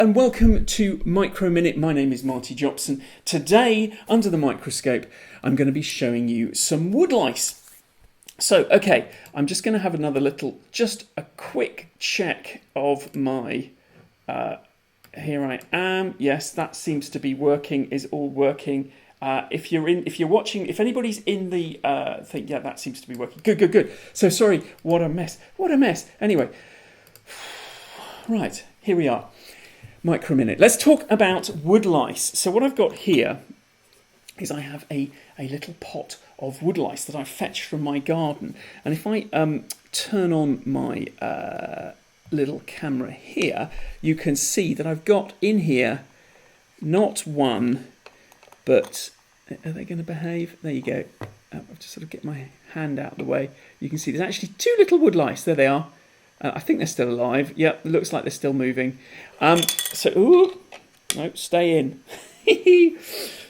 and welcome to Micro Minute. My name is Marty Jopson. Today, under the microscope, I'm going to be showing you some woodlice. So, okay, I'm just going to have just a quick check of my, here I am. Yes, that seems to be working, is all working. If you're watching, if anybody's in the thing, yeah, that seems to be working. Good. So sorry, what a mess. Anyway, right, here we are. Micro Minute. Let's talk about woodlice. So what I've got here is I have a little pot of woodlice that I fetched from my garden. And if I turn on my little camera here, you can see that I've got in here not one, but are they going to behave? There you go. I'll just sort of get my hand out of the way. You can see there's actually two little woodlice. There they are. I think they're still alive. Yep, it looks like they're still moving. No, stay in.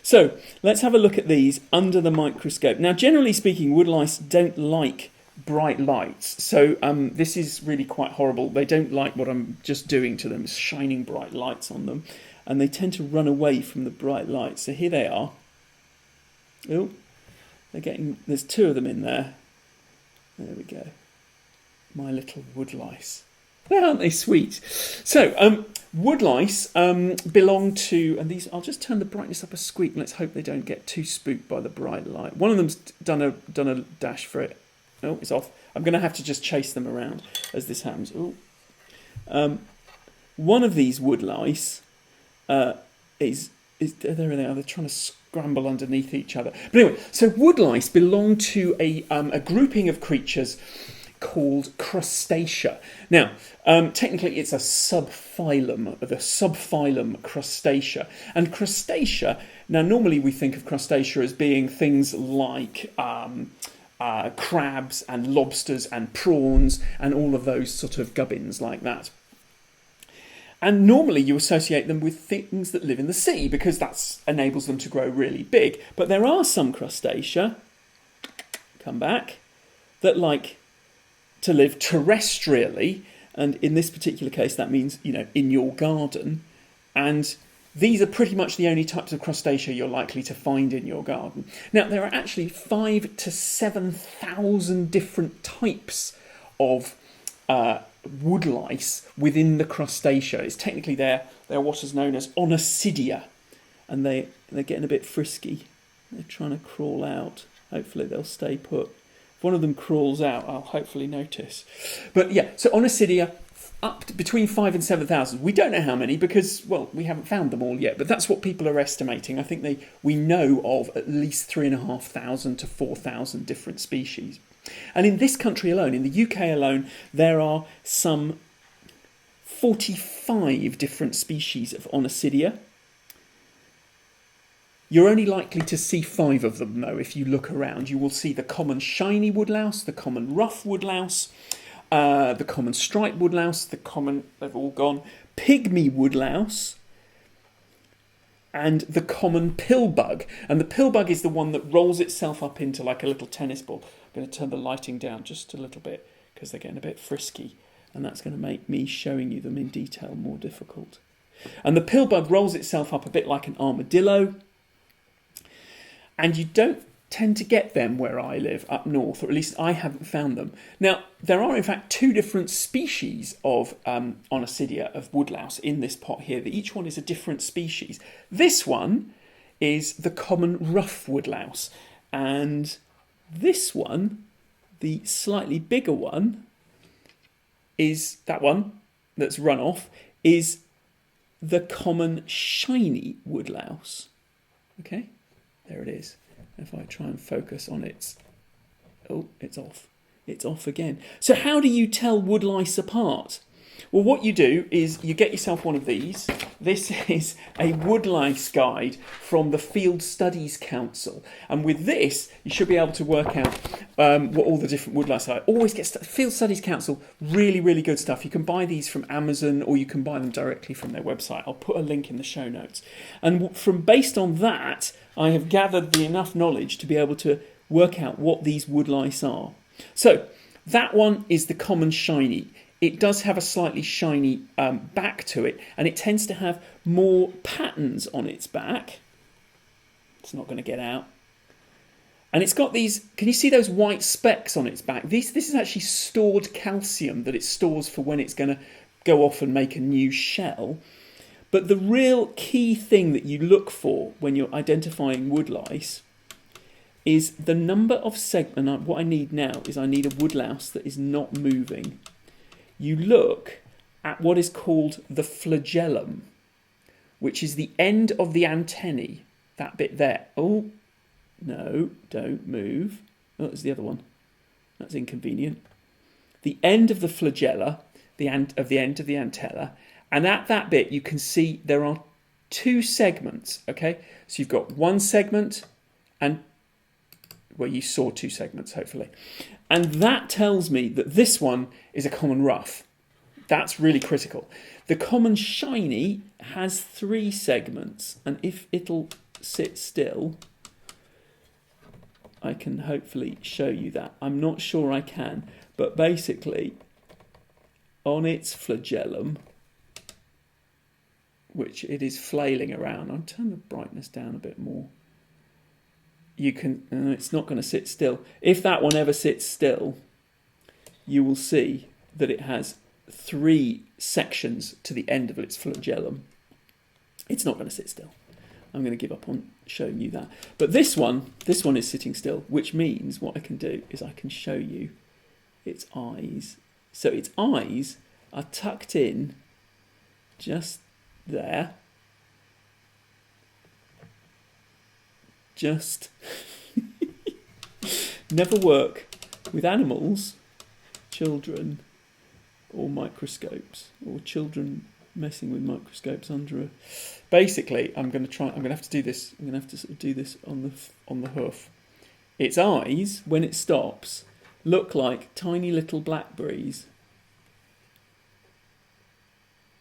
So let's have a look at these under the microscope. Now, generally speaking, woodlice don't like bright lights. So this is really quite horrible. They don't like what I'm just doing to them, shining bright lights on them. And they tend to run away from the bright lights. So here they are. Oh, there's two of them in there. There we go. My little woodlice. Aren't they sweet? So, woodlice belong to, and these, I'll just turn the brightness up a squeak, and let's hope they don't get too spooked by the bright light. One of them's done a dash for it. Oh, it's off. I'm going to have to just chase them around as this happens. Oh, one of these woodlice is there they are. They're trying to scramble underneath each other. But anyway, so woodlice belong to a grouping of creatures called Crustacea. Now, technically it's a subphylum, the subphylum Crustacea. And Crustacea, now normally we think of Crustacea as being things like crabs and lobsters and prawns and all of those sort of gubbins like that. And normally you associate them with things that live in the sea because that enables them to grow really big. But there are some Crustacea, come back, that like to live terrestrially, and in this particular case that means, in your garden, and these are pretty much the only types of Crustacea you're likely to find in your garden. Now, there are actually 5,000 to 7,000 different types of woodlice within the Crustacea. It's technically they're what is known as Onicidia, and they're getting a bit frisky. They're trying to crawl out. Hopefully they'll stay put. If one of them crawls out, I'll hopefully notice. But yeah, so Onicidia, up to between 5,000 and 7,000. We don't know how many because, well, we haven't found them all yet, but that's what people are estimating. I think we know of at least 3,500 to 4,000 different species. And in this country alone, in the UK alone, there are some 45 different species of Onicidia. You're only likely to see 5 of them, though, if you look around. You will see the common shiny woodlouse, the common rough woodlouse, the common striped woodlouse, they've all gone, pygmy woodlouse, and the common pillbug. And the pillbug is the one that rolls itself up into like a little tennis ball. I'm going to turn the lighting down just a little bit because they're getting a bit frisky, and that's going to make me showing you them in detail more difficult. And the pillbug rolls itself up a bit like an armadillo, and you don't tend to get them where I live up north, or at least I haven't found them. Now, there are in fact 2 different species of Onicidia, of woodlouse, in this pot here. Each one is a different species. This one is the common rough woodlouse, and this one, the slightly bigger one, is that one that's run off, is the common shiny woodlouse. Okay, there it is. If I try and focus on its... Oh, it's off. It's off again. So how do you tell woodlice apart? Well, what you do is you get yourself one of these. This is a woodlice guide from the Field Studies Council. And with this, you should be able to work out what all the different woodlice are. Always get Field Studies Council, really, really good stuff. You can buy these from Amazon or you can buy them directly from their website. I'll put a link in the show notes. And based on that, I have gathered enough knowledge to be able to work out what these woodlice are. So that one is the common shiny. it does have a slightly shiny back to it, and it tends to have more patterns on its back. It's not going to get out. And it's got these, can you see those white specks on its back? This is actually stored calcium that it stores for when it's going to go off and make a new shell. But the real key thing that you look for when you're identifying woodlice is the number of segments. What I need now is I need a woodlouse that is not moving. You look at what is called the flagellum, which is the end of the antennae, that bit there. Oh, no, don't move. Oh, that's the other one. That's inconvenient. The end of the flagella, the end of the antella, and at that bit you can see there are two segments, okay? So you've got one segment and, well, you saw two segments, hopefully. And that tells me that this one is a common rough. That's really critical. The common shiny has three segments, and if it'll sit still, I can hopefully show you that. I'm not sure I can, but basically on its flagellum, which it is flailing around, I'll turn the brightness down a bit more. You can, it's not going to sit still. If that one ever sits still, you will see that it has three sections to the end of its flagellum. It's not going to sit still. I'm going to give up on showing you that. But this one is sitting still, which means what I can do is I can show you its eyes. So its eyes are tucked in just there. Just never work with animals, children, or microscopes, or children messing with microscopes under a. Basically, I'm going to have to do this. I'm going to have to sort of do this on the hoof. Its eyes, when it stops, look like tiny little blackberries.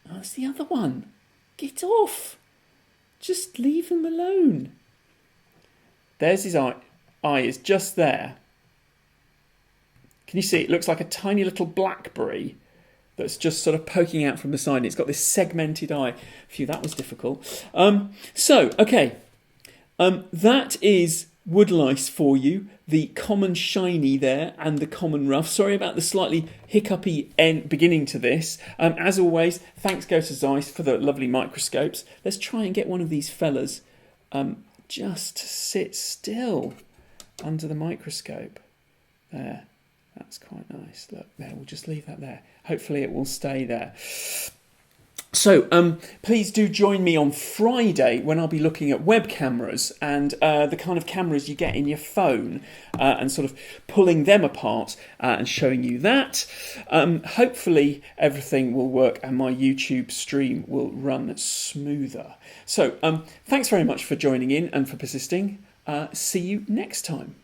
Oh, that's the other one. Get off! Just leave him alone. There's his eye. Eye is just there. Can you see? It looks like a tiny little blackberry that's just sort of poking out from the side. It's got this segmented eye. Phew, that was difficult. Okay. That is woodlice for you. The common shiny there and the common rough. Sorry about the slightly hiccupy beginning to this. As always, thanks go to Zeiss for the lovely microscopes. Let's try and get one of these fellas just to sit still under the microscope. There. That's quite nice. Look, there, we'll just leave that there. Hopefully it will stay there. So please do join me on Friday when I'll be looking at web cameras and the kind of cameras you get in your phone and sort of pulling them apart and showing you that. Hopefully everything will work and my YouTube stream will run smoother. So thanks very much for joining in and for persisting. See you next time.